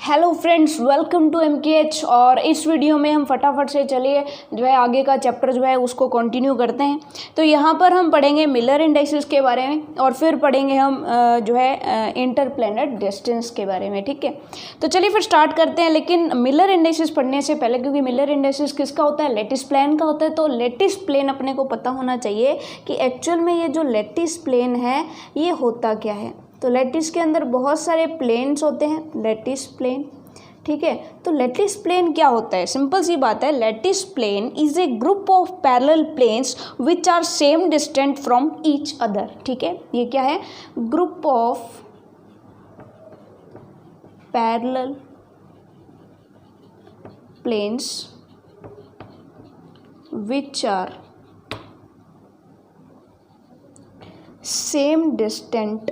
Hello friends, welcome to MKH। और इस video में हम फटाफट से चलिए जो है आगे का चैप्टर जो है उसको कंटिन्यू करते हैं। तो यहाँ पर हम पढ़ेंगे मिलर इंडाइसेस के बारे में और फिर पढ़ेंगे हम जो है इंटरप्लेनेट डिस्टेंस के बारे में। ठीक है, तो चलिए फिर स्टार्ट करते हैं। लेकिन मिलर इंडाइसेस पढ़ने से पहले, क्योंकि मिलर इंडाइसेस किसका होता है, लैटिस प्लेन का होता है, तो लैटिस प्लेन अपने को पता होना चाहिए कि एक्चुअल में ये जो लैटिस प्लेन है ये होता क्या है। तो लैटिस के अंदर बहुत सारे प्लेन्स होते हैं, लैटिस प्लेन। ठीक है, तो लैटिस प्लेन क्या होता है, सिंपल सी बात है। Lattice plane is a group of parallel planes which are same distant from each other. ठीक है, ये क्या है, group of parallel planes which are same distant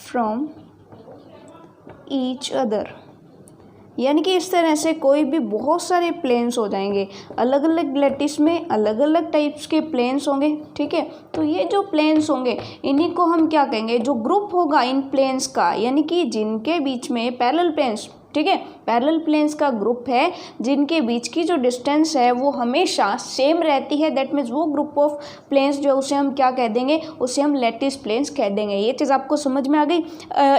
from each other. यानी कि इस तरह से कोई भी बहुत सारे प्लेन्स हो जाएंगे, अलग अलग लैटिस में अलग अलग टाइप्स के प्लेन्स होंगे। ठीक है, तो ये जो प्लेन्स होंगे इन्हीं को हम क्या कहेंगे, जो ग्रुप होगा इन प्लेन्स का, यानी कि जिनके बीच में पैरेलल प्लेन्स, ठीक है, पैरेलल प्लेन्स का ग्रुप है जिनके बीच की जो डिस्टेंस है वो हमेशा सेम रहती है। दैट मीन्स वो ग्रुप ऑफ प्लेन्स जो उसे हम क्या कह देंगे, उसे हम लैटिस प्लेन्स कह देंगे। ये चीज़ आपको समझ में आ गई।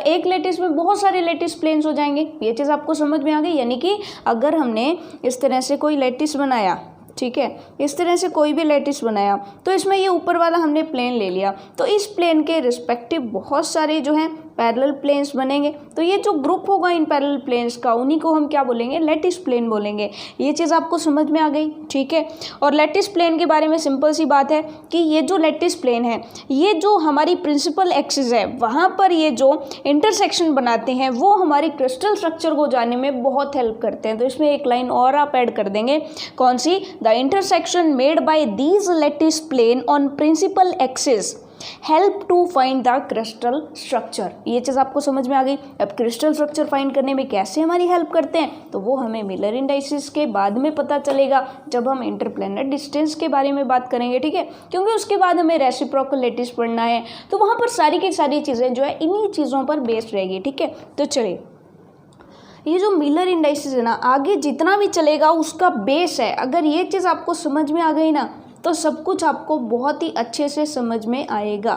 एक लैटिस में बहुत सारे लैटिस प्लेन्स हो जाएंगे, ये चीज़ आपको समझ में आ गई। यानी कि अगर हमने इस तरह से कोई लैटिस बनाया, ठीक है, इस तरह से कोई भी लैटिस बनाया, तो इसमें ये ऊपर वाला हमने प्लेन ले लिया, तो इस प्लेन के रिस्पेक्टिव बहुत सारे जो हैं पैरेलल प्लेन्स बनेंगे। तो ये जो ग्रुप होगा इन पैरेलल प्लेन्स का, उन्हीं को हम क्या बोलेंगे, लैटिस प्लेन बोलेंगे। ये चीज़ आपको समझ में आ गई। ठीक है, और लैटिस प्लेन के बारे में सिंपल सी बात है कि ये जो लैटिस प्लेन है, ये जो हमारी प्रिंसिपल एक्सिस है वहाँ पर ये जो इंटरसेक्शन बनाते हैं वो हमारी क्रिस्टल स्ट्रक्चर को जानने में बहुत हेल्प करते हैं। तो इसमें एक लाइन और आप ऐड कर देंगे, कौन सी, the intersection made by these lattice plane on principal axis help to find the crystal structure. ये चीज़ आपको समझ में आ गई। अब क्रिस्टल स्ट्रक्चर फाइंड करने में कैसे हमारी हेल्प करते हैं, तो वो हमें मिलर इंडाइसेस के बाद में पता चलेगा जब हम इंटरप्लेनेट डिस्टेंस के बारे में बात करेंगे। ठीक है, क्योंकि उसके बाद हमें रेसिप्रोकल लैटिस पढ़ना है, तो वहाँ पर सारी की सारी चीज़ें जो है इन्हीं चीज़ों पर बेस्ड रहेगी। ठीक है, तो चलिए, ये जो मिलर इंडाइसेस है ना, आगे जितना भी चलेगा उसका बेस है। अगर ये चीज़ आपको समझ में आ गई ना, तो सब कुछ आपको बहुत ही अच्छे से समझ में आएगा।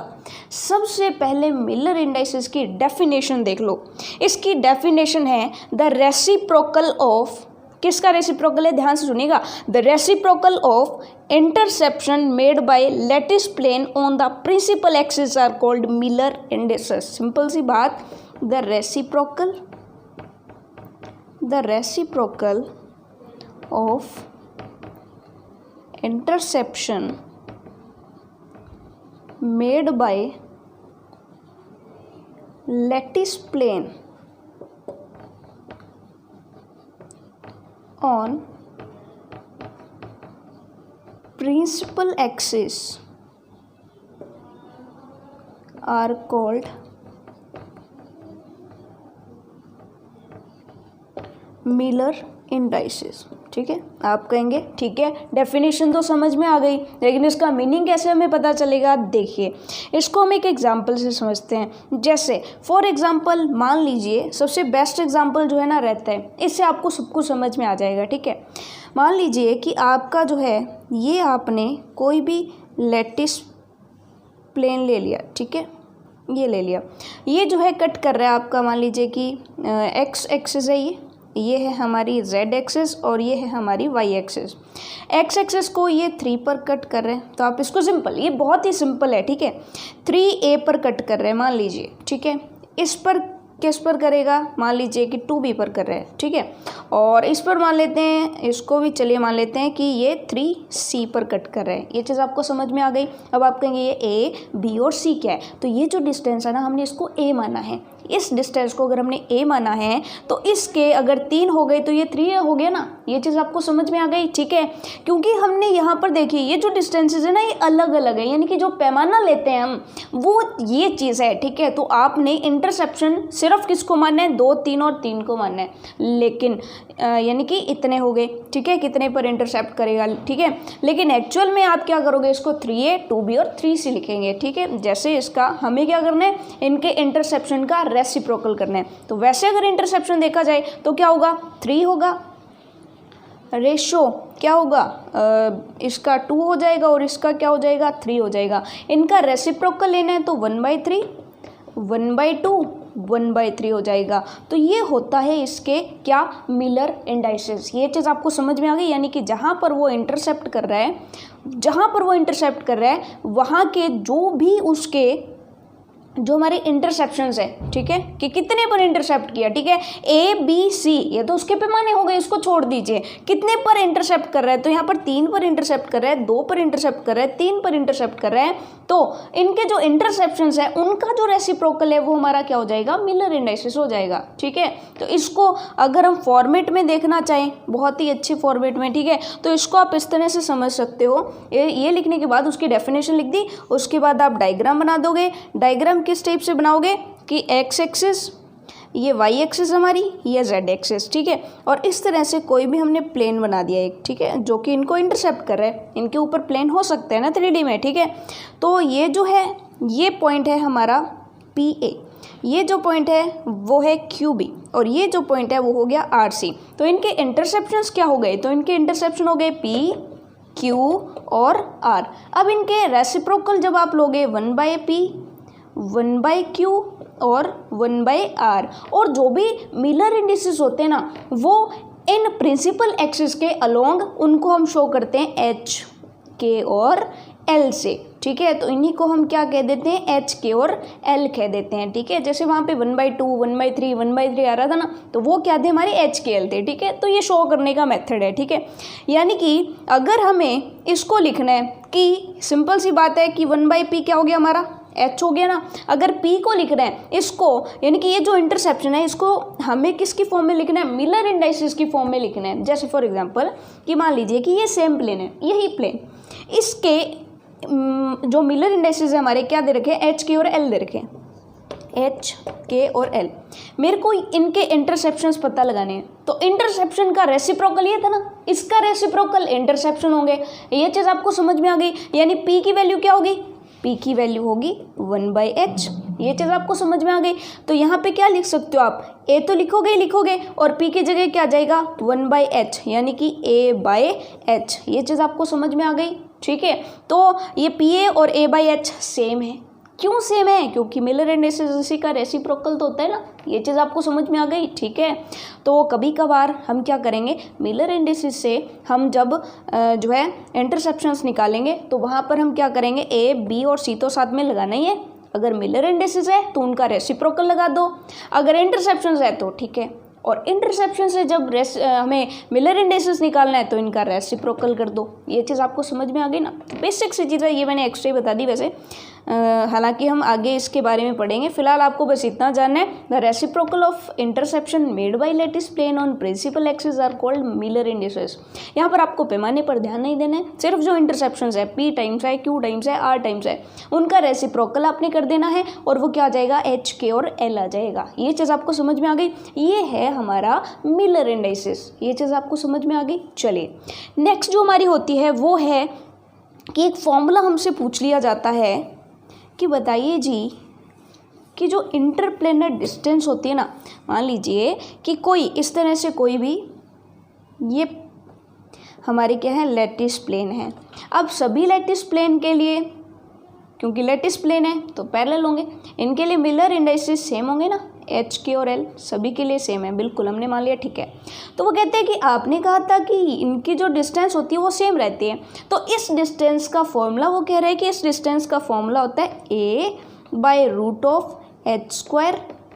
सबसे पहले मिलर इंडाइसेस की डेफिनेशन देख लो। इसकी डेफिनेशन है द रेसिप्रोकल ऑफ, किसका रेसिप्रोकल है, ध्यान से सुनिएगा, the reciprocal of interception made by lattice plane on the principal axis are called Miller indices. Simple सी बात, the reciprocal of interception made by lattice plane on principal axis are called Miller indices. ठीक है, आप कहेंगे ठीक है, definition तो समझ में आ गई, लेकिन इसका मीनिंग कैसे हमें पता चलेगा। देखिए, इसको हम एक एग्जांपल से समझते हैं। जैसे फॉर एग्जांपल मान लीजिए, सबसे बेस्ट एग्जांपल जो है ना रहता है, इससे आपको सब कुछ समझ में आ जाएगा। ठीक है, मान लीजिए कि आपका जो है ये आपने कोई भी लैटिस प्लेन ले लिया। ठीक है, ये ले लिया, ये जो है कट कर रहा है आपका, मान लीजिए कि एक्स एक्सिस है, ये है हमारी z एक्सिस और ये है हमारी y एक्सिस। x एक्सिस को ये 3 पर कट कर रहे हैं, तो आप इसको सिंपल, ये बहुत ही सिंपल है। ठीक है, 3a पर कट कर रहे हैं मान लीजिए। ठीक है, इस पर किस पर करेगा, मान लीजिए कि 2b पर कर रहे हैं। ठीक है, और इस पर मान लेते हैं, इसको भी चलिए मान लेते हैं कि ये 3c पर कट कर रहे हैं। ये चीज़ आपको समझ में आ गई। अब आप कहेंगे ये a, b और c क्या है, तो ये जो डिस्टेंस है ना, हमने इसको a माना है। इस डिस्टेंस को अगर हमने a माना है तो इसके अगर 3 हो गए तो ये 3 हो गया ना। ये चीज़ आपको समझ में आ गई, ठीक है। क्योंकि हमने यहाँ पर देखिए ये जो डिस्टेंसेज है ना ये अलग अलग है, यानी कि जो पैमाना लेते हैं हम वो ये चीज़ है, ठीक है। तो आपने इंटरसेप्शन सिर्फ किसको मानना है, 2, 3 और 3 को मानना है, लेकिन यानी कि इतने हो गए, ठीक है, कितने पर इंटरसेप्ट करेगा, ठीक है। लेकिन एक्चुअल में आप क्या करोगे, इसको 3a 2b और 3c लिखेंगे, ठीक है। जैसे इसका हमें क्या करना है, इनके इंटरसेप्शन का रेसिप्रोकल करना है। तो वैसे अगर इंटरसेप्शन देखा जाए तो क्या होगा, 3 होगा, रेशो क्या होगा, इसका 2 हो जाएगा और इसका क्या हो जाएगा, 3 हो जाएगा। इनका रेसिप्रोकल लेना है तो 1/3 1/2 1/3 हो जाएगा। तो ये होता है इसके क्या, मिलर इंडाइसेस। ये चीज़ आपको समझ में आ गई, यानी कि जहाँ पर वो इंटरसेप्ट कर रहा है वहाँ के जो भी उसके जो हमारे इंटरसेप्शंस है, ठीक है, कि कितने पर इंटरसेप्ट किया, ठीक है, ए बी सी ये तो उसके पैमाने हो गए, इसको छोड़ दीजिए। कितने पर इंटरसेप्ट कर रहा है, तो यहाँ पर 3 पर इंटरसेप्ट कर रहा है, 2 पर इंटरसेप्ट कर रहा है, 3 पर इंटरसेप्ट कर रहा है। तो इनके जो इंटरसेप्शंस है उनका जो रेसिप्रोकल है वो हमारा क्या हो जाएगा, मिलर इंडाइसेस हो जाएगा, ठीक है। तो इसको अगर हम फॉर्मेट में देखना चाहें, बहुत ही अच्छे फॉर्मेट में, ठीक है, तो इसको आप इस तरह से समझ सकते हो। ये लिखने के बाद उसकी डेफिनेशन लिख दी, उसके बाद आप डायग्राम बना दोगे। डायग्राम किस टाइप से बनाओगे कि एक्स एक्सिस, ये वाई एक्सिस हमारी, ये जेड एक्सिस, ठीक है। और इस तरह से कोई भी हमने प्लेन बना दिया एक, ठीक है, जो कि इनको इंटरसेप्ट कर रहा है। इनके ऊपर प्लेन हो सकते हैं ना 3D में, ठीक है। तो ये जो है ये पॉइंट है हमारा PA, ये जो पॉइंट है वो है QB और ये जो पॉइंट है वो हो गया RC। तो इनके इंटरसेप्शंस क्या हो गए, तो इनके इंटरसेप्शन हो गए P, Q और R। अब इनके रेसिप्रोकल जब आप लोगे 1/P 1/Q और 1/R, और जो भी मिलर इंडिसेस होते हैं ना वो इन प्रिंसिपल एक्सिस के अलोंग उनको हम शो करते हैं H, K और L से, ठीक है। तो इन्हीं को हम क्या कह देते हैं, H, K और L कह देते हैं, ठीक है। जैसे वहाँ पे 1/2 1/3 1/3 आ रहा था ना, तो वो क्या थे, हमारे H, K, L थे, ठीक है। तो ये शो करने का मेथड है, ठीक है। यानी कि अगर हमें इसको लिखना है कि सिंपल सी बात है कि 1/P क्या हो गया हमारा, H हो गया ना। अगर P को लिखना है इसको, यानी कि ये जो इंटरसेप्शन है इसको हमें किसकी फॉर्म में लिखना है, मिलर इंडाइसेस की फॉर्म में लिखना है। जैसे फॉर एग्जांपल कि मान लीजिए कि ये सेम प्लेन है, यही प्लेन, इसके जो मिलर इंडाइसेस है हमारे क्या दे रखे हैं, H, K और L दे रखे हैं, H, K और L। मेरे को इनके इंटरसेप्शंस पता लगाने हैं, तो इंटरसेप्शन का रेसिप्रोकल ये था ना, इसका रेसिप्रोकल इंटरसेप्शन होंगे। ये चीज़ आपको समझ में आ गई, यानी P की वैल्यू क्या होगी, P की वैल्यू होगी 1/H। ये चीज़ आपको समझ में आ गई। तो यहाँ पे क्या लिख सकते हो आप, A तो लिखोगे और P की जगह क्या आ जाएगा 1/H, यानी कि A/H। ये चीज़ आपको समझ में आ गई, ठीक है। तो ये PA और A/H सेम है। क्यों सेम है, क्योंकि मिलर इंडाइसेस का रेसिप्रोकल तो होता है ना। ये चीज़ आपको समझ में आ गई, ठीक है। तो कभी कभार हम क्या करेंगे, मिलर इंडाइसेस से हम जब जो है इंटरसेप्शंस निकालेंगे तो वहाँ पर हम क्या करेंगे, A, B और C तो साथ में लगाना ही है। अगर मिलर इंडाइसेस है तो उनका रेसिप्रोकल लगा दो, अगर इंटरसेप्शंस है तो ठीक है। और इंटरसेप्शन से जब हमें मिलर इंडाइसेस निकालना है तो इनका रेसिप्रोकल कर दो। ये चीज़ आपको समझ में आ गई ना। बेसिक सी चीज़ है, ये मैंने एक्स्ट्रा बता दी वैसे, हालांकि हम आगे इसके बारे में पढ़ेंगे। फिलहाल आपको बस इतना जानना है, the reciprocal of interception made by lattice plane on principal axis are called Miller indices. यहाँ पर आपको पैमाने पर ध्यान नहीं देना है, सिर्फ जो इंटरसेप्शन है P टाइम्स है, Q टाइम्स है, R टाइम्स है, उनका रेसिप्रोकल आपने कर देना है और वो क्या आ जाएगा, H, K और L आ जाएगा। ये चीज़ आपको समझ में आ गई, ये है हमारा मिलर इंडाइसेस। ये चीज़ आपको समझ में आ गई। चलिए नेक्स्ट जो हमारी होती है वो है कि एक फॉर्मूला हमसे पूछ लिया जाता है कि बताइए जी कि जो इंटरप्लेनर डिस्टेंस होती है ना, मान लीजिए कि कोई इस तरह से कोई भी ये हमारे क्या है, लैटिस प्लेन है। अब सभी लैटिस प्लेन के लिए, क्योंकि लैटिस प्लेन है तो पैरेलल होंगे, इनके लिए मिलर इंडाइसेस सेम होंगे ना, H, K और L सभी के लिए सेम है, बिल्कुल हमने मान लिया, ठीक है। तो वो कहते हैं कि आपने कहा था कि इनकी जो डिस्टेंस होती है वो सेम रहती है, तो इस डिस्टेंस का फॉर्मूला, वो कह रहे हैं कि इस डिस्टेंस का फॉर्मूला होता है A/√H²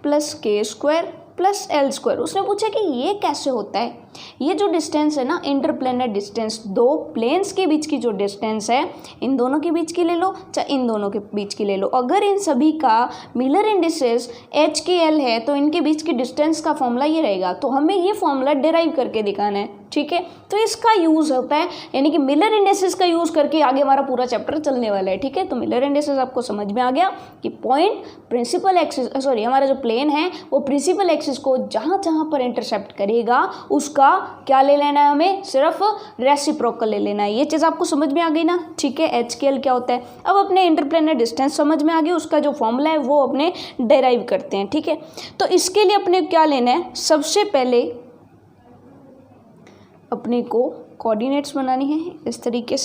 + K² plus L square. उसने पूछा कि ये कैसे होता है। ये जो डिस्टेंस है ना, इंटरप्लेनर डिस्टेंस, दो प्लेन्स के बीच की जो डिस्टेंस है, इन दोनों के बीच की ले लो चाहे इन दोनों के बीच की ले लो, अगर इन सभी का मिलर इंडिसेस एच के एल है तो इनके बीच की डिस्टेंस का फॉर्मूला ये रहेगा। तो हमें ये फॉर्मूला डिराइव करके दिखाना है, ठीक है। तो इसका यूज़ होता है, यानी कि मिलर इंडिसेस का यूज़ करके आगे हमारा पूरा चैप्टर चलने वाला है, ठीक है। तो मिलर इंडिसेस आपको समझ में आ गया कि पॉइंट प्रिंसिपल एक्सिस, सॉरी हमारा जो प्लेन है वो प्रिंसिपल एक्सिस को जहाँ जहाँ पर इंटरसेप्ट करेगा उसका क्या ले लेना है, हमें सिर्फ रेसिप्रोकल ले लेना है। ये चीज़ आपको समझ में आ गई ना, ठीक है। एच के एल क्या होता है, अब अपने इंटरप्लेनर डिस्टेंस समझ में आ गई, उसका जो फॉर्मूला है वो अपने डेराइव करते हैं, ठीक है। तो इसके लिए अपने क्या लेना है, सबसे पहले अपने को कोऑर्डिनेट्स बनानी है इस तरीके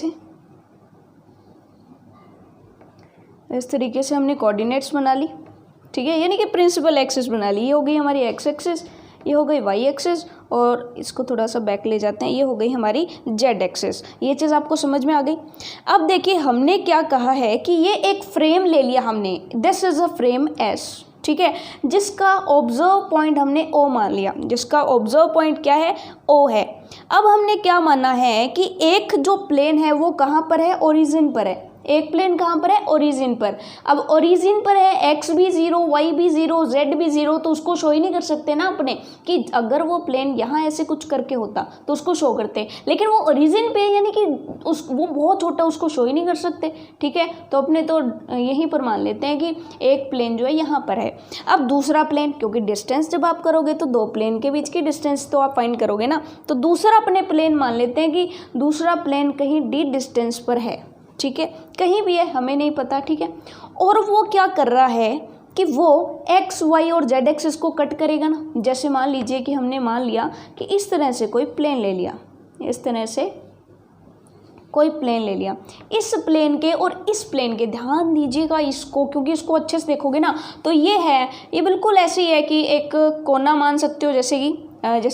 से हमने कोऑर्डिनेट्स बना ली, ठीक है, यानी कि प्रिंसिपल एक्सिस बना ली। ये हो गई हमारी एक्स एक्सिस, ये हो गई वाई एक्सिस, और इसको थोड़ा सा बैक ले जाते हैं, ये हो गई हमारी जेड एक्सिस। ये चीज़ आपको समझ में आ गई। अब देखिए हमने क्या कहा है कि ये एक फ्रेम ले लिया हमने, this is a frame S, ठीक है, जिसका ऑब्जर्व पॉइंट हमने ओ मान लिया, जिसका ऑब्जर्व पॉइंट क्या है, ओ है। अब हमने क्या माना है कि एक जो प्लेन है वो कहाँ पर है, ओरिजिन पर है। एक प्लेन कहाँ पर है, ओरिजिन पर। अब ओरिजिन पर है, एक्स भी ज़ीरो, वाई भी ज़ीरो, जेड भी ज़ीरो, तो उसको शो ही नहीं कर सकते ना अपने, कि अगर वो प्लेन यहाँ ऐसे कुछ करके होता तो उसको शो करते, लेकिन वो ओरिजिन पे यानी कि वो बहुत छोटा, उसको शो ही नहीं कर सकते, ठीक है। तो अपने तो यहीं पर मान लेते हैं कि एक प्लेन जो है यहाँ पर है। अब दूसरा प्लेन, क्योंकि डिस्टेंस जब आप करोगे तो दो प्लेन के बीच की डिस्टेंस तो आप फाइंड करोगे ना, तो दूसरा अपने प्लेन मान लेते हैं कि दूसरा प्लेन कहीं डी डिस्टेंस पर है, ठीक है, कहीं भी है हमें नहीं पता, ठीक है। और वो क्या कर रहा है कि वो एक्स वाई और जेड एक्सिस को कट करेगा ना। जैसे मान लीजिए कि हमने मान लिया कि इस तरह से कोई प्लेन ले लिया, इस तरह से कोई प्लेन ले लिया, इस प्लेन के और इस प्लेन के, ध्यान दीजिएगा इसको, क्योंकि इसको अच्छे से देखोगे ना तो ये है, ये बिल्कुल ऐसी है कि एक कोना मान सकते हो, जैसे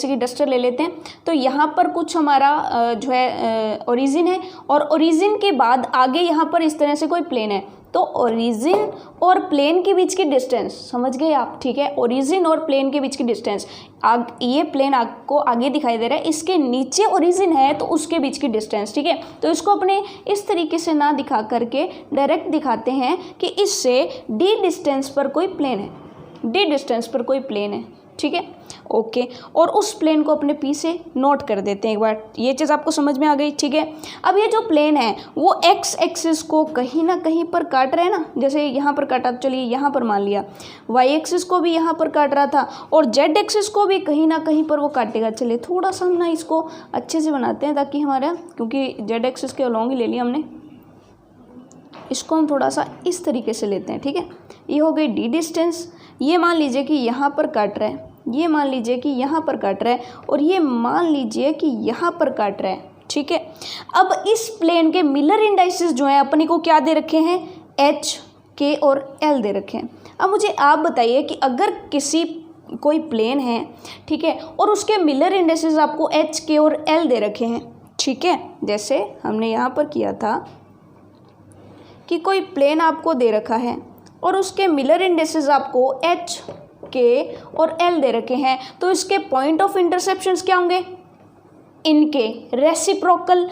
कि डस्टर ले लेते हैं, तो यहाँ पर कुछ हमारा जो है ओरिजिन है, और ओरिजिन के बाद आगे यहाँ पर इस तरह से कोई प्लेन है, तो ओरिजिन और प्लेन के बीच की डिस्टेंस समझ गए आप, ठीक है। ओरिजिन और प्लेन के बीच की डिस्टेंस, ये प्लेन आपको आगे दिखाई दे रहा है, इसके नीचे ओरिजिन है तो उसके बीच की डिस्टेंस, ठीक है। तो इसको अपने इस तरीके से ना दिखा करके डायरेक्ट दिखाते हैं कि इससे डी डिस्टेंस पर कोई प्लेन है, डी डिस्टेंस पर कोई प्लेन है, ठीक है, ओके। और उस प्लेन को अपने पी से नोट कर देते हैं एक बार। ये चीज़ आपको समझ में आ गई, ठीक है। अब ये जो प्लेन है वो एक्स एक्सिस को कहीं ना कहीं पर काट रहा है ना, जैसे यहाँ पर काटा, चलिए यहाँ पर मान लिया, वाई एक्सिस को भी यहाँ पर काट रहा था, और जेड एक्सिस को भी कहीं ना कहीं पर वो काटेगा। चलिए थोड़ा सा हम ना इसको अच्छे से बनाते हैं, ताकि हमारा, क्योंकि जेड एक्सिस के अलॉन्ग ही ले लिया हमने, इसको हम थोड़ा सा इस तरीके से लेते हैं, ठीक है। ये हो गई डी डिस्टेंस, ये मान लीजिए कि यहाँ पर काट रहा है, ये मान लीजिए कि यहाँ पर काट रहा है, और ये मान लीजिए कि यहाँ पर काट रहा है, ठीक है। अब इस प्लेन के मिलर इंडाइसेस जो हैं अपने को क्या दे रखे हैं, एच, के और एल दे रखे हैं। अब मुझे आप बताइए कि अगर कोई प्लेन है, ठीक है, और उसके मिलर इंडाइसेस आपको एच, के और एल दे रखे हैं, ठीक है, जैसे हमने यहाँ पर किया था कि कोई प्लेन आपको दे रखा है और उसके मिलर इंडेसेस आपको एच, के और एल दे रखे हैं, तो इसके पॉइंट ऑफ इंटरसेप्शंस क्या होंगे, इनके रेसिप्रोकल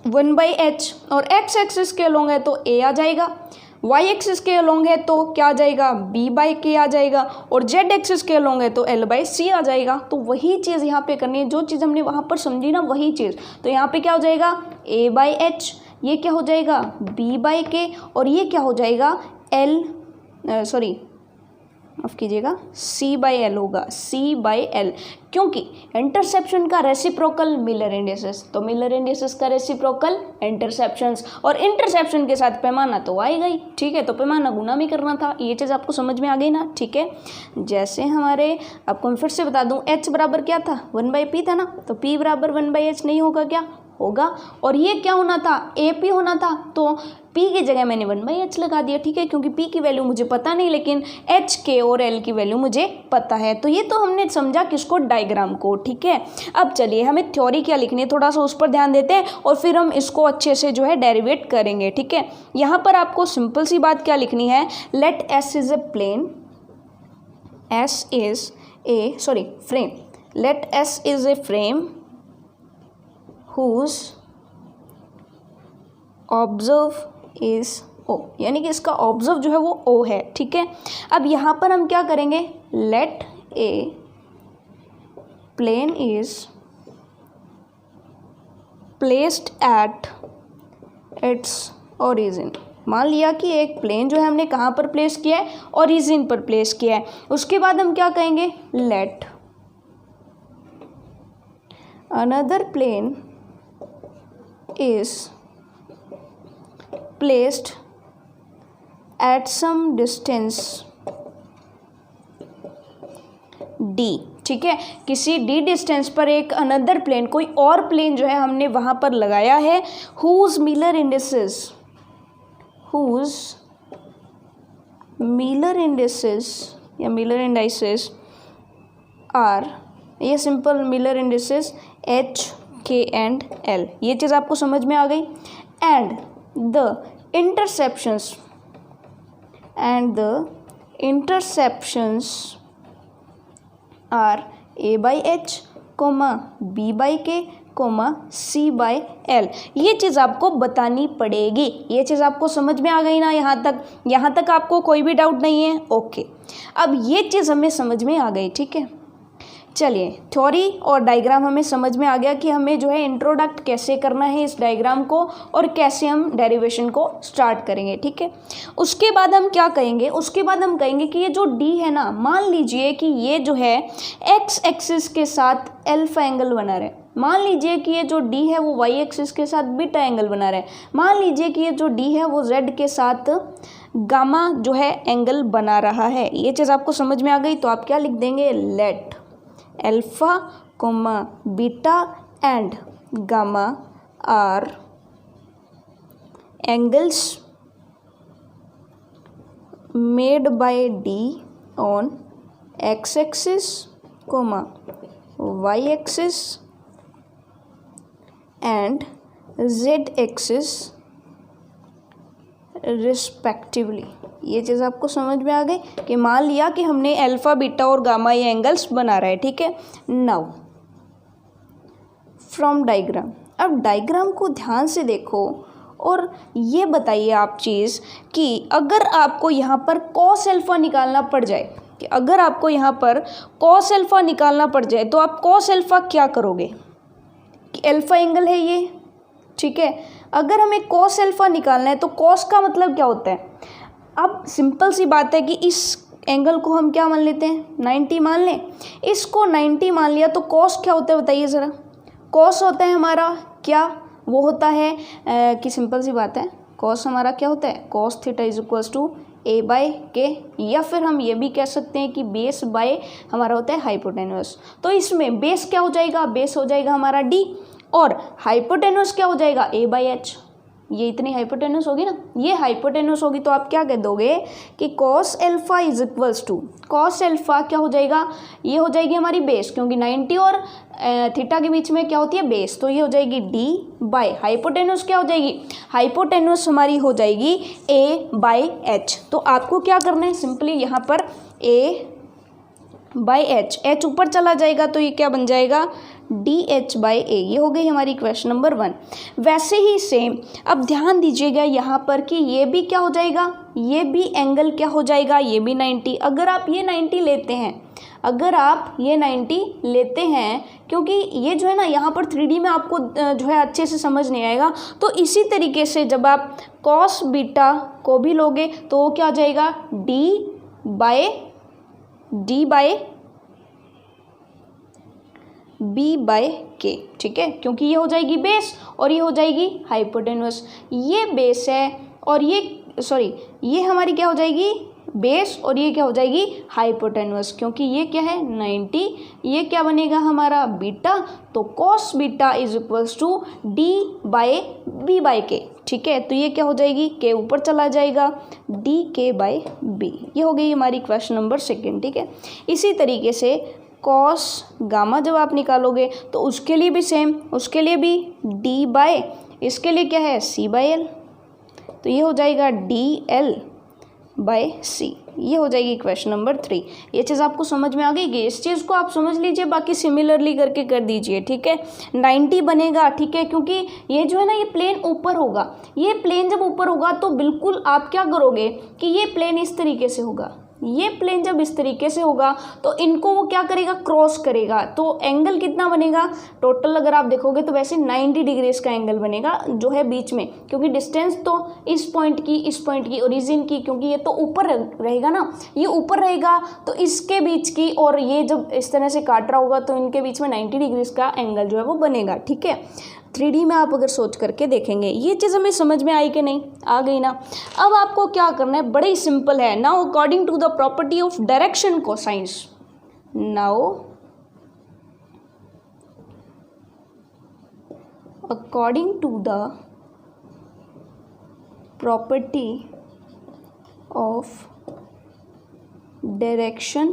1/h, और एक्स एक्सिस के अलोंग है तो a आ जाएगा, वाई एक्सिस के अलोंग है तो क्या आ जाएगा, b/k आ जाएगा, और जेड एक्सिस के अलोंग है तो l/c आ जाएगा। तो वही चीज़ यहाँ पे करनी है, जो चीज़ हमने वहाँ पर समझी ना वही चीज़। तो यहाँ पे क्या हो जाएगा, a/h, ये क्या हो जाएगा, b/k, और ये क्या हो जाएगा, माफ़ कीजिएगा, c/l होगा, c/l, क्योंकि इंटरसेप्शन का रेसिप्रोकल मिलर इंडेसेस, तो मिलर इंडेसेस का रेसिप्रोकल इंटरसेप्शंस, और इंटरसेप्शन के साथ पैमाना तो आएगा ही, ठीक है। तो पैमाना गुना भी करना था, ये चीज़ आपको समझ में आ गई ना, ठीक है। जैसे हमारे, आपको मैं फिर से बता दूं, h बराबर क्या था, 1/p था ना, तो p बराबर 1/h नहीं होगा क्या, होगा, और ये क्या होना था, AP होना था, तो P की जगह मैंने 1/h लगा दिया, ठीक है, क्योंकि P की वैल्यू मुझे पता नहीं, लेकिन H, K और L की वैल्यू मुझे पता है। तो ये तो हमने समझा किसको, डायग्राम को, ठीक है। अब चलिए हमें थ्योरी क्या लिखनी है, थोड़ा सा उस पर ध्यान देते हैं, और फिर हम इसको अच्छे से जो है डेरिवेट करेंगे, ठीक है। यहाँ पर आपको सिंपल सी बात क्या लिखनी है, let S is a plane, S is frame. Let S is a frame whose observe is O, यानी कि इसका ऑब्जर्व जो है वो O है, ठीक है। अब यहाँ पर हम क्या करेंगे, let a plane is placed at its origin। मान लिया कि एक प्लेन जो है हमने कहाँ पर प्लेस किया है, ओरिजिन पर प्लेस किया है। उसके बाद हम क्या कहेंगे, let another plane is placed at some distance d, ठीक है। किसी d डिस्टेंस पर एक अनदर प्लेन, कोई और प्लेन जो है हमने वहाँ पर लगाया है, whose Miller indices या Miller indices are, ये simple Miller indices H, K and L, ये चीज़ आपको समझ में आ गई। and the interceptions are A by H, B by K, C by L। ये चीज़ आपको बतानी पड़ेगी। ये चीज़ आपको समझ में आ गई ना, यहाँ तक आपको कोई भी डाउट नहीं है? ओके, अब ये चीज़ हमें समझ में आ गई, ठीक है। चलिए, थ्योरी और डायग्राम हमें समझ में आ गया कि हमें जो है इंट्रोडक्ट कैसे करना है इस डायग्राम को और कैसे हम डेरिवेशन को स्टार्ट करेंगे, ठीक है। उसके बाद हम क्या कहेंगे, उसके बाद हम कहेंगे कि ये जो डी है ना, मान लीजिए कि ये जो है एक्स एक्सिस के साथ अल्फा एंगल बना रहे, मान लीजिए कि ये जो डी है वो वाई एक्सिस के साथ बीटा एंगल बना रहे, मान लीजिए कि ये जो डी है वो जेड के साथ गामा जो है एंगल बना रहा है। ये चीज़ आपको समझ में आ गई, तो आप क्या लिख देंगे, let alpha beta and gamma are angles made by d on x axis y axis and z axis respectively. ये चीज़ आपको समझ में आ गई कि मान लिया कि हमने अल्फा बीटा और गामा ये एंगल्स बना रहा है, ठीक है। नाउ फ्रॉम डायग्राम, अब डायग्राम को ध्यान से देखो और ये बताइए आप चीज़ कि अगर आपको यहाँ पर कॉस अल्फा निकालना पड़ जाए, कि अगर आपको यहाँ पर कॉस अल्फा निकालना पड़ जाए तो आप कॉस अल्फा क्या करोगे, कि अल्फा एंगल है ये, ठीक है। अगर हमें कॉस अल्फा निकालना है तो कॉस का मतलब क्या होता है, अब सिंपल सी बात है कि इस एंगल को हम क्या मान लेते हैं, 90 मान लें। इसको 90 मान लिया तो कॉस क्या होता है बताइए ज़रा। कॉस होता है हमारा क्या, वो होता है कि सिंपल सी बात है, कॉस हमारा क्या होता है, cos theta is equals to a by k, या फिर हम ये भी कह सकते हैं कि बेस बाय हमारा होता है हाइपोटेन्यूस। तो इसमें बेस क्या हो जाएगा, बेस हो जाएगा हमारा डी, और हाइपोटेन्यूस क्या हो जाएगा, ए बाई एच। ये इतनी हाइपोटेन्यूस होगी ना, ये हाइपोटेन्यूस होगी तो आप क्या कह दोगे कि cos alpha is equals to, cos alpha क्या हो जाएगा, ये हो जाएगी हमारी बेस, क्योंकि 90 और थीटा के बीच में क्या होती है, बेस, तो ये हो जाएगी डी बाई हाइपोटेन्यूस क्या हो जाएगी, हाइपोटेन्यूस हमारी हो जाएगी ए बाई एच। तो आपको क्या करना है, सिंपली यहाँ पर ए बाई एच, एच ऊपर चला जाएगा तो ये क्या बन जाएगा, डी एच बाई ए। ये हो गई हमारी क्वेश्चन नंबर 1। वैसे ही सेम अब ध्यान दीजिएगा यहाँ पर कि ये भी क्या हो जाएगा, ये भी एंगल क्या हो जाएगा, ये भी 90। अगर आप ये 90 लेते हैं, अगर आप ये 90 लेते हैं, क्योंकि ये जो है ना यहाँ पर 3D में आपको जो है अच्छे से समझ नहीं आएगा, तो इसी तरीके से जब आप कॉस बीटा को भी लोगे तो वो क्या हो जाएगा, D by b by k, ठीक है, क्योंकि ये हो जाएगी बेस और ये हो जाएगी हाइपोटेन्यूस। ये बेस है और ये हमारी क्या हो जाएगी, बेस, और ये क्या हो जाएगी, हाइपोटेन्यूस, क्योंकि ये क्या है 90, ये क्या बनेगा हमारा बीटा, तो cos beta is equals to d by b by k, ठीक है। तो ये क्या हो जाएगी, के ऊपर चला जाएगा, डी के बाय बी। ये हो गई हमारी क्वेश्चन नंबर 2, ठीक है। इसी तरीके से कॉस गामा जब आप निकालोगे तो उसके लिए भी सेम, उसके लिए भी डी बाय, इसके लिए क्या है सी बाय एल, तो ये हो जाएगा डी एल बाय सी। ये हो जाएगी क्वेश्चन नंबर 3। ये चीज़ आपको समझ में आ गई कि इस चीज़ को आप समझ लीजिए, बाकी सिमिलरली करके कर दीजिए, ठीक है। 90 बनेगा, ठीक है, क्योंकि ये जो है ना ये प्लेन ऊपर होगा। ये प्लेन जब ऊपर होगा तो बिल्कुल आप क्या करोगे कि ये प्लेन इस तरीके से होगा। ये प्लेन जब इस तरीके से होगा तो इनको वो क्या करेगा, क्रॉस करेगा। तो एंगल कितना बनेगा टोटल, अगर आप देखोगे तो वैसे 90 डिग्रीज का एंगल बनेगा जो है बीच में, क्योंकि डिस्टेंस तो इस पॉइंट की ओरिजिन की, क्योंकि ये तो ऊपर रहेगा ना, ये ऊपर रहेगा तो इसके बीच की, और ये जब इस तरह से काट रहा होगा तो इनके बीच में 90 डिग्रीज का एंगल जो है वो बनेगा, ठीक है। 3D में आप अगर सोच करके देखेंगे, ये चीज़ हमें समझ में आई कि नहीं, आ गई ना। अब आपको क्या करना है, बड़ा ही सिंपल है। Now according to the property of direction cosines, now according to the property of direction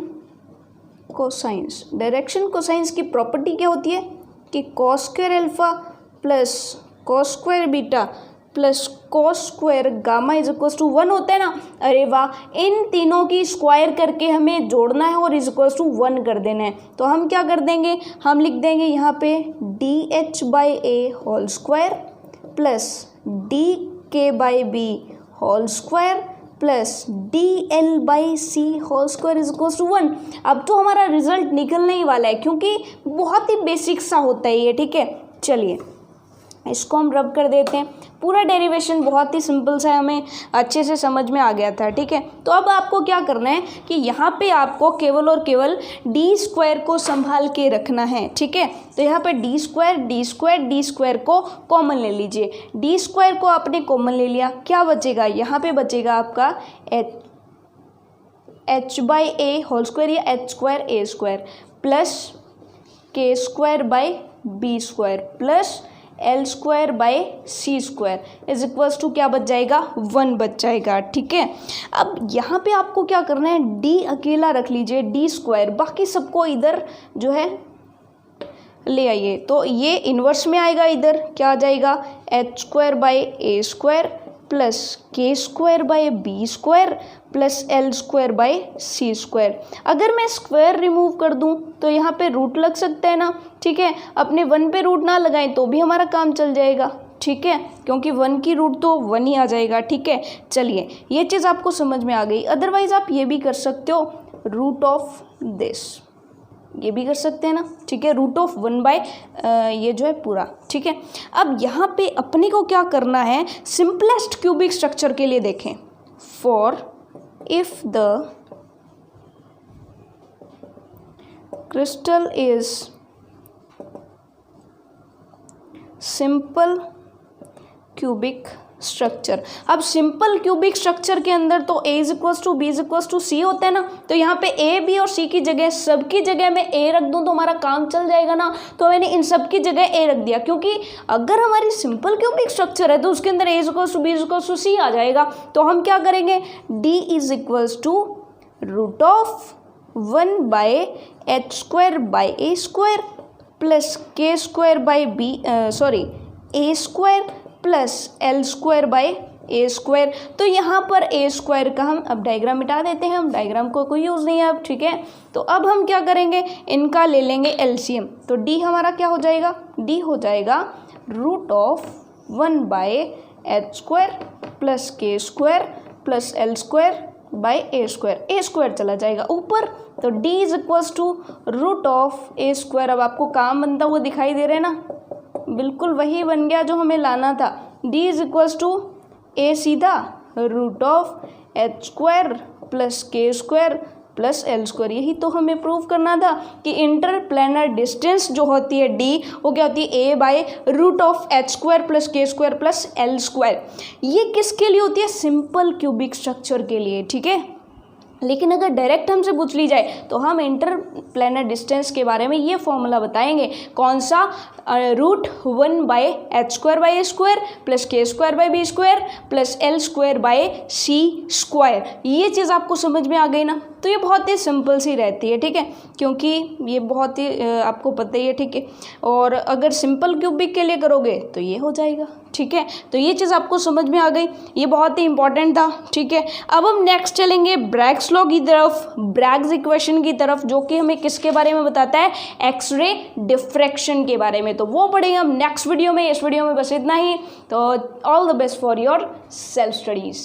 cosines. Direction cosines की प्रॉपर्टी क्या होती है कि cos square alpha plus cos square beta plus cos square gamma is equals to 1 होता है ना। अरे वाह, इन तीनों की स्क्वायर करके हमें जोड़ना है और इज इक्वल्स टू 1 कर देना है। तो हम क्या कर देंगे, हम लिख देंगे यहाँ पे DH by a whole square plus DK by b whole square plus DL by c whole square is equals to 1। अब तो हमारा रिजल्ट निकलने ही वाला है, क्योंकि बहुत ही बेसिक सा होता है ये, ठीक है। चलिए इसको हम रब कर देते हैं। पूरा डेरिवेशन बहुत ही सिंपल सा है, हमें अच्छे से समझ में आ गया था, ठीक है। तो अब आपको क्या करना है कि यहाँ पे आपको केवल और केवल डी स्क्वायर को संभाल के रखना है, ठीक है। तो यहाँ पे डी स्क्वायर को कॉमन ले लीजिए। डी स्क्वायर को आपने कॉमन ले लिया, क्या बचेगा, यहाँ पे बचेगा आपका h by a whole square या h square a square plus के square by B square plus L square by C square is equals to क्या बच जाएगा, 1 बच जाएगा, ठीक है। अब यहाँ पे आपको क्या करना है, डी अकेला रख लीजिए, डी स्क्वायर, बाकी सबको इधर जो है ले आइए। तो ये इन्वर्स में आएगा, इधर क्या आ जाएगा, H square by A square plus के square by B square plus L square by C square. अगर मैं स्क्वायर रिमूव कर दूं तो यहाँ पे रूट लग सकता है ना, ठीक है। अपने 1 पे रूट ना लगाएं तो भी हमारा काम चल जाएगा, ठीक है, क्योंकि 1 की रूट तो 1 ही आ जाएगा, ठीक है। चलिए ये चीज़ आपको समझ में आ गई। अदरवाइज आप ये भी कर सकते हो, रूट ऑफ दिस, ये भी कर सकते हैं ना, ठीक है, रूट ऑफ 1 बाय ये जो है पूरा, ठीक है। अब यहाँ पे अपने को क्या करना है, सिंपलेस्ट क्यूबिक स्ट्रक्चर के लिए देखें, for if the crystal is simple cubic structure. अब सिंपल क्यूबिक स्ट्रक्चर के अंदर तो a is equals to B is equals to C होता है ना। तो यहाँ पे a b और c की जगह, सबकी जगह मैं a रख दूँ तो हमारा काम चल जाएगा ना। तो मैंने इन सब की जगह a रख दिया, क्योंकि अगर हमारी सिंपल क्यूबिक स्ट्रक्चर है तो उसके अंदर a is equals to B is equals to C आ जाएगा। तो हम क्या करेंगे, d is equals to root of 1 by H square by A square plus के square by B A square plus L square by A square. तो यहाँ पर ए स्क्वायर का हम अब डायग्राम मिटा देते हैं, हम डायग्राम को कोई यूज़ नहीं है अब, ठीक है। तो अब हम क्या करेंगे, इनका ले लेंगे एलसीएम। तो डी हमारा क्या हो जाएगा, डी हो जाएगा root of 1 by H square plus के square plus L square by A square चला जाएगा ऊपर। तो d is equals to root of A square. अब आपको काम बनता हुआ दिखाई दे रहा है ना, बिल्कुल वही बन गया जो हमें लाना था। d is equals to a सीधा root of h square plus के स्क्वायर प्लस एल स्क्वायर। यही तो हमें प्रूव करना था कि इंटरप्लेनर डिस्टेंस जो होती है d, वो क्या होती है a by root of h square plus के स्क्वायर प्लस एल स्क्वायर। ये किसके लिए होती है, सिंपल क्यूबिक स्ट्रक्चर के लिए, ठीक है। लेकिन अगर डायरेक्ट हमसे पूछ ली जाए तो हम इंटरप्लेनर डिस्टेंस के बारे में ये फॉर्मूला बताएंगे, कौन सा, root 1 by H square by A square plus के square by B square plus L square by C square. ये चीज़ आपको समझ में आ गई ना। तो ये बहुत ही सिंपल सी रहती है, ठीक है, क्योंकि ये बहुत ही आपको पता ही है, ठीक है। और अगर सिंपल क्यूबिक के लिए करोगे तो ये हो जाएगा, ठीक है। तो ये चीज़ आपको समझ में आ गई, ये बहुत ही इंपॉर्टेंट था, ठीक है। अब हम नेक्स्ट चलेंगे ब्रैग्स लॉ की तरफ, ब्रैग्स इक्वेशन की तरफ, जो कि हमें किसके बारे में बताता है, एक्सरे डिफ्रैक्शन के बारे में। तो वो पढ़ेंगे हम नेक्स्ट वीडियो में। इस वीडियो में बस इतना ही। तो all the best for your self studies.